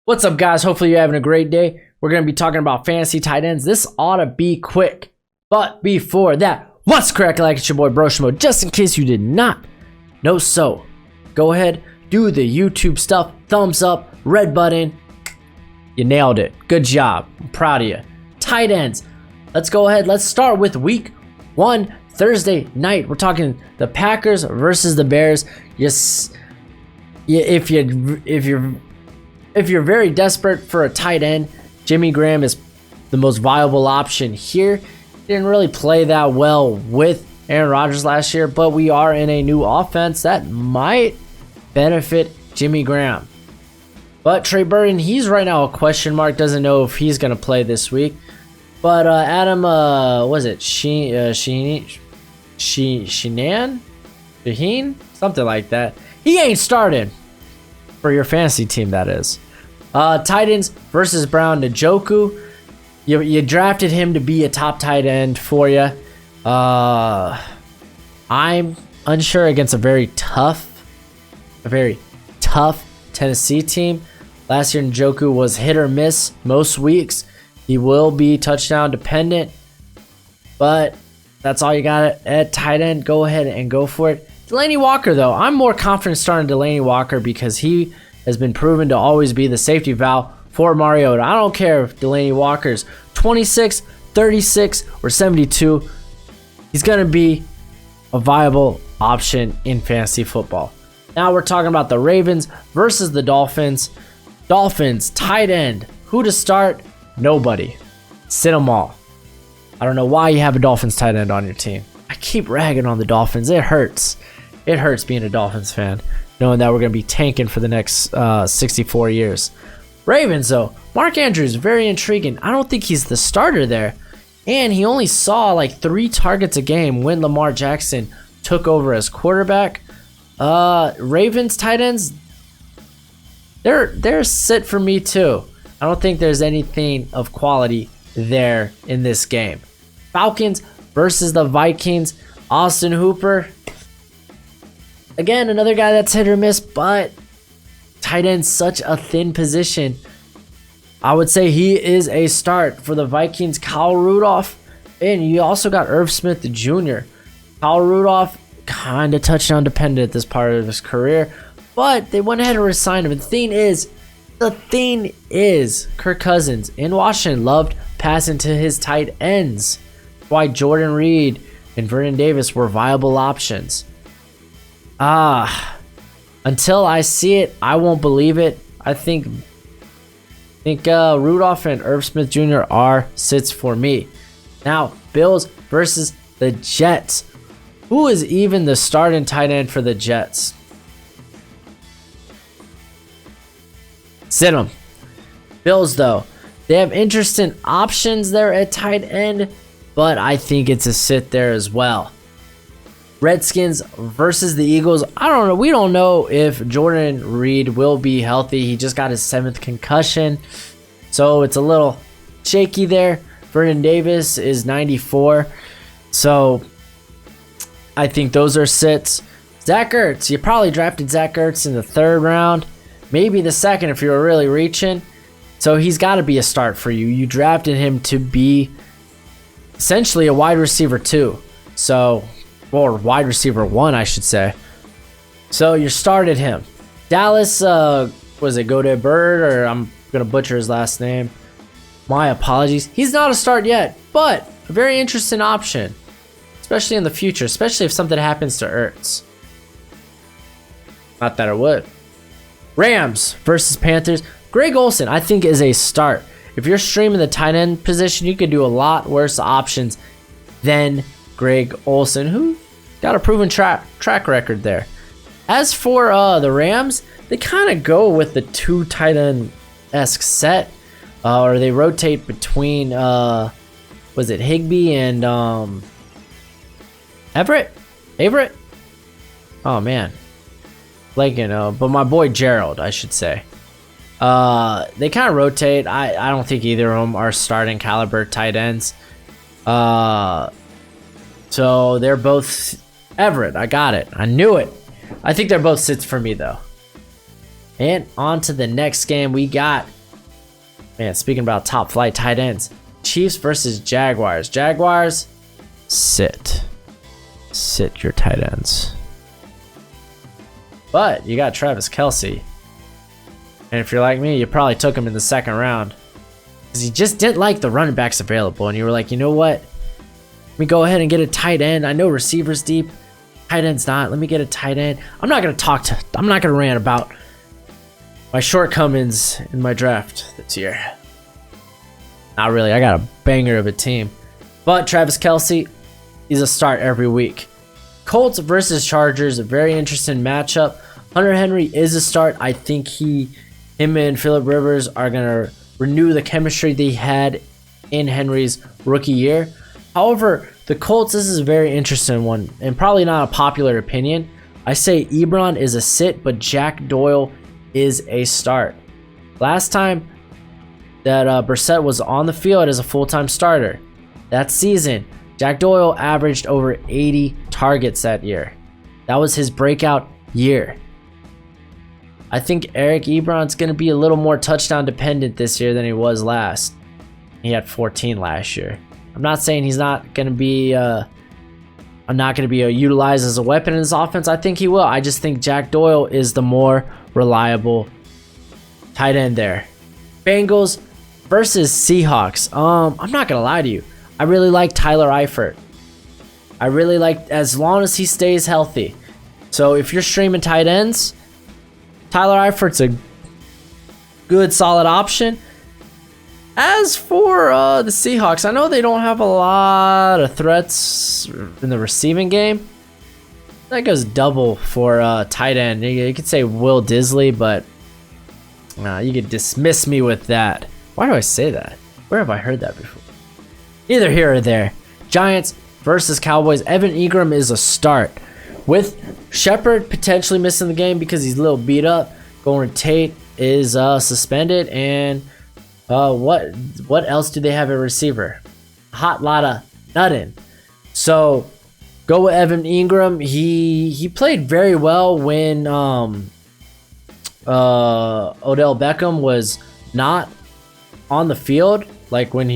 What's up, guys? Hopefully you're having a great day. We're going to be talking about fantasy tight ends. This ought to be quick. But before that, what's cracking like? It's your boy Broshmo. Just in case you did not know so, go ahead, do the YouTube stuff. Thumbs up, red button. You nailed it. Good job. I'm proud of you. Tight ends. Let's go ahead. Let's start with week 1, Thursday night. We're talking the Packers versus the Bears. Yes, if you're very desperate for a tight end, Jimmy Graham is the most viable option here. Didn't really play that well with Aaron Rodgers last year, but we are in a new offense that might benefit Jimmy Graham. But Trey Burton, he's right now a question mark. Doesn't know if he's going to play this week. But Adam, Shaheen? Something like that. He ain't starting for your fantasy team, that is. Titans versus Brown Njoku. You drafted him to be a top tight end for you. I'm unsure against a very tough Tennessee team. Last year Njoku was hit or miss most weeks. He will be touchdown dependent, but that's all you got at tight end. Go ahead and go for it. Delanie Walker, though, I'm more confident starting Delanie Walker because he has been proven to always be the safety valve for Mariota. I don't care if Delanie Walker's 26, 36, or 72. He's going to be a viable option in fantasy football. Now we're talking about the Ravens versus the Dolphins. Dolphins, tight end. Who to start? Nobody. Sit them all. I don't know why you have a Dolphins tight end on your team. I keep ragging on the Dolphins. It hurts. It hurts being a Dolphins fan, knowing that we're going to be tanking for the next 64 years. Ravens, though, Mark Andrews, very intriguing. I don't think he's the starter there. And he only saw like 3 targets a game when Lamar Jackson took over as quarterback. Ravens tight ends, they're sit for me too. I don't think there's anything of quality there in this game. Falcons versus the Vikings. Austin Hooper, again, another guy that's hit or miss, but tight end's such a thin position. I would say he is a start for the Vikings. Kyle Rudolph, and you also got Irv Smith Jr. Kyle Rudolph, kind of touchdown dependent at this part of his career, but they went ahead and re-signed him. The thing is, Kirk Cousins in Washington loved passing to his tight ends. Why Jordan Reed and Vernon Davis were viable options. Until I see it, I won't believe it. I think Rudolph and Irv Smith Jr. are sits for me. Now, Bills versus the Jets. Who is even the starting tight end for the Jets? Sit them. Bills, though, they have interesting options there at tight end, but I think it's a sit there as well. Redskins versus the Eagles. I don't know. We don't know if Jordan Reed will be healthy. He just got his 7th concussion, so it's a little shaky there. Vernon Davis is 94, so I think those are sits. Zach Ertz. You probably drafted Zach Ertz in the 3rd round, maybe the 2nd if you were really reaching. So he's got to be a start for you. You drafted him to be essentially a wide receiver 2. Or wide receiver 1, I should say. So you started him. Dallas, was it Godey Bird, or I'm going to butcher his last name. My apologies. He's not a start yet, but a very interesting option, especially in the future, especially if something happens to Ertz. Not that it would. Rams versus Panthers. Greg Olsen, I think, is a start. If you're streaming the tight end position, you could do a lot worse options than Greg Olsen, who got a proven track record there. As for the Rams, they kind of go with the 2 tight end-esque set, or they rotate between was it Higbee and Everett? Oh man, but my boy Gerald, I should say. They kind of rotate. I don't think either of them are starting caliber tight ends. So they're both Everett. I got it. I knew it. I think they're both sits for me, though. And on to the next game. We got Man, speaking about top flight tight ends, Chiefs versus Jaguars. Jaguars, sit your tight ends. But you got Travis Kelce. And if you're like me, you probably took him in the second round. Because you just didn't like the running backs available. And you were like, you know what? Let me go ahead and get a tight end. I know receivers deep. Tight end's not. Let me get a tight end. I'm not going to rant about my shortcomings in my draft this year. Not really. I got a banger of a team. But Travis Kelce, he's a start every week. Colts versus Chargers, a very interesting matchup. Hunter Henry is a start. I think him and Phillip Rivers are going to renew the chemistry they had in Henry's rookie year. However, the Colts, this is a very interesting one and probably not a popular opinion. I say Ebron is a sit, but Jack Doyle is a start. Last time that Brissett was on the field as a full-time starter, that season, Jack Doyle averaged over 80 targets that year. That was his breakout year. I think Eric Ebron's going to be a little more touchdown dependent this year than he was last. He had 14 last year. I'm not saying he's not going to be utilized as a weapon in his offense. I think he will. I just think Jack Doyle is the more reliable tight end there. Bengals versus Seahawks. I'm not going to lie to you. I really like Tyler Eifert. I really like, as long as he stays healthy. So if you're streaming tight ends, Tyler Eifert's a good, solid option. As for the Seahawks, I know they don't have a lot of threats in the receiving game. That goes double for tight end. You could say Will Disley, but you could dismiss me with that. Why do I say that? Where have I heard that before? Neither here or there. Giants versus Cowboys. Evan Ingram is a start. With Shepard potentially missing the game because he's a little beat up. Golden Tate is suspended. And what else do they have at receiver? Hot lot of nothing. So go with Evan Ingram. He played very well when Odell Beckham was not on the field. Like when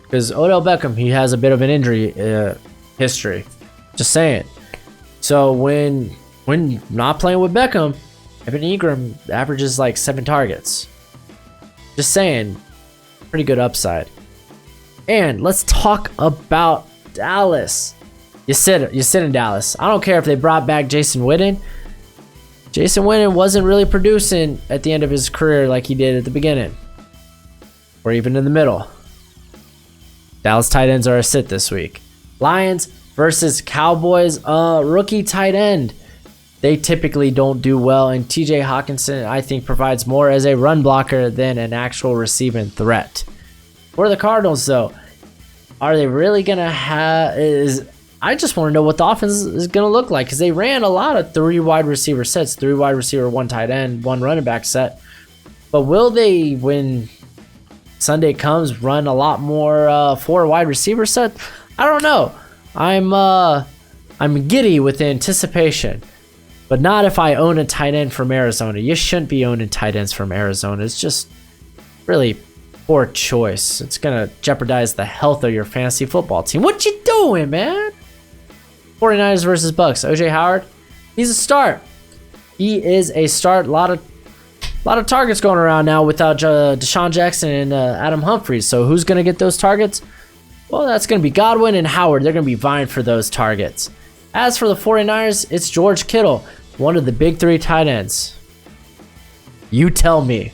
because Odell Beckham, he has a bit of an injury history. Just saying. So when not playing with Beckham, Evan Ingram averages like 7 targets. Just saying, pretty good upside. And let's talk about Dallas. You sit in Dallas. I don't care if they brought back Jason Witten. Jason Witten wasn't really producing at the end of his career like he did at the beginning, or even in the middle. Dallas tight ends are a sit this week. Lions versus Cowboys, rookie tight end. They typically don't do well, and TJ Hawkinson, I think, provides more as a run blocker than an actual receiving threat. For the Cardinals, though, are they really going to have... I just want to know what the offense is going to look like, because they ran a lot of 3 wide receiver sets, 3 wide receiver, 1 tight end, 1 running back set. But will they, when Sunday comes, run a lot more 4 wide receiver set? I don't know. I'm giddy with anticipation, but not if I own a tight end from Arizona. You shouldn't be owning tight ends from Arizona. It's just really poor choice. It's gonna jeopardize the health of your fantasy football team. What you doing, man? 49ers versus Bucks. OJ Howard, he's a start. He is a start. A lot of targets going around now without Deshaun Jackson and Adam Humphries. So who's gonna get those targets? Well, that's going to be Godwin and Howard. They're going to be vying for those targets. As for the 49ers, it's George Kittle, one of the big 3 tight ends. You tell me.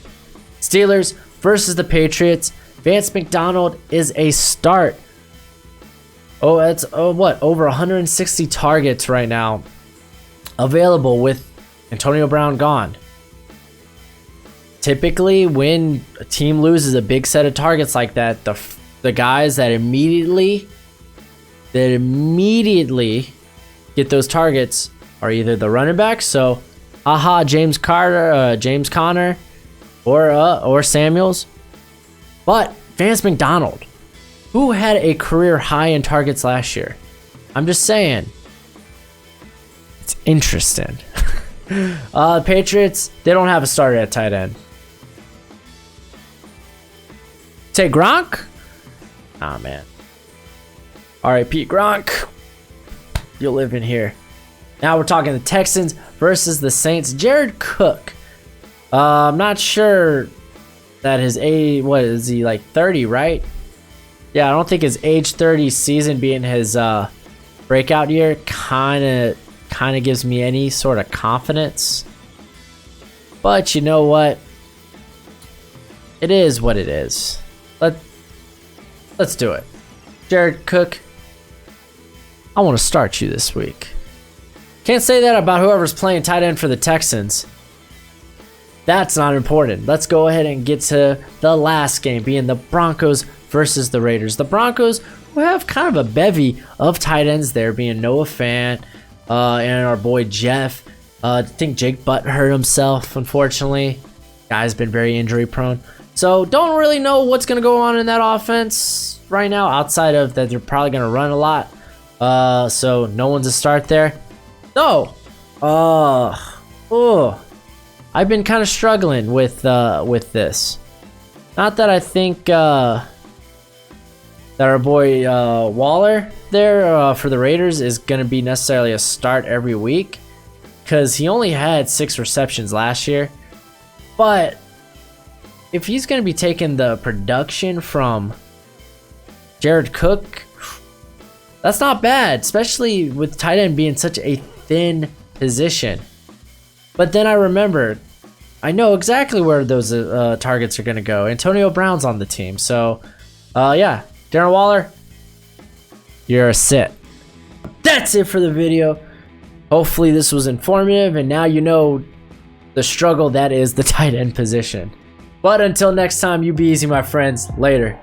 Steelers versus the Patriots. Vance McDonald is a start. Over 160 targets right now available with Antonio Brown gone. Typically, when a team loses a big set of targets like that, the guys that immediately get those targets are either the running backs, so James Conner, or Samuels. But Vance McDonald, who had a career high in targets last year, I'm just saying, it's interesting. Patriots, they don't have a starter at tight end. Take Gronk? Ah, man. R.I.P. Gronk. You'll live in here. Now we're talking the Texans versus the Saints. Jared Cook. I'm not sure that his age, what is he, like 30, right? Yeah, I don't think his age 30 season being his breakout year kind of gives me any sort of confidence. But you know what? It is what it is. Let's do it. Jared Cook, I want to start you this week. Can't say that about whoever's playing tight end for the Texans. That's not important. Let's go ahead and get to the last game, being the Broncos versus the Raiders. The Broncos, who have kind of a bevy of tight ends there, being Noah Fant and our boy Jeff. I think Jake Butt hurt himself, unfortunately. Guy's been very injury prone. So don't really know what's going to go on in that offense right now, outside of that they're probably going to run a lot. So no one's a start there. So, I've been kind of struggling with this. Not that I think that our boy Waller there for the Raiders is going to be necessarily a start every week, because he only had 6 receptions last year. But if he's going to be taking the production from Jared Cook, that's not bad, especially with tight end being such a thin position. But then I remember, I know exactly where those targets are going to go. Antonio Brown's on the team. So, yeah, Darren Waller, you're a sit. That's it for the video. Hopefully this was informative, and now you know the struggle that is the tight end position. But until next time, you be easy, my friends. Later.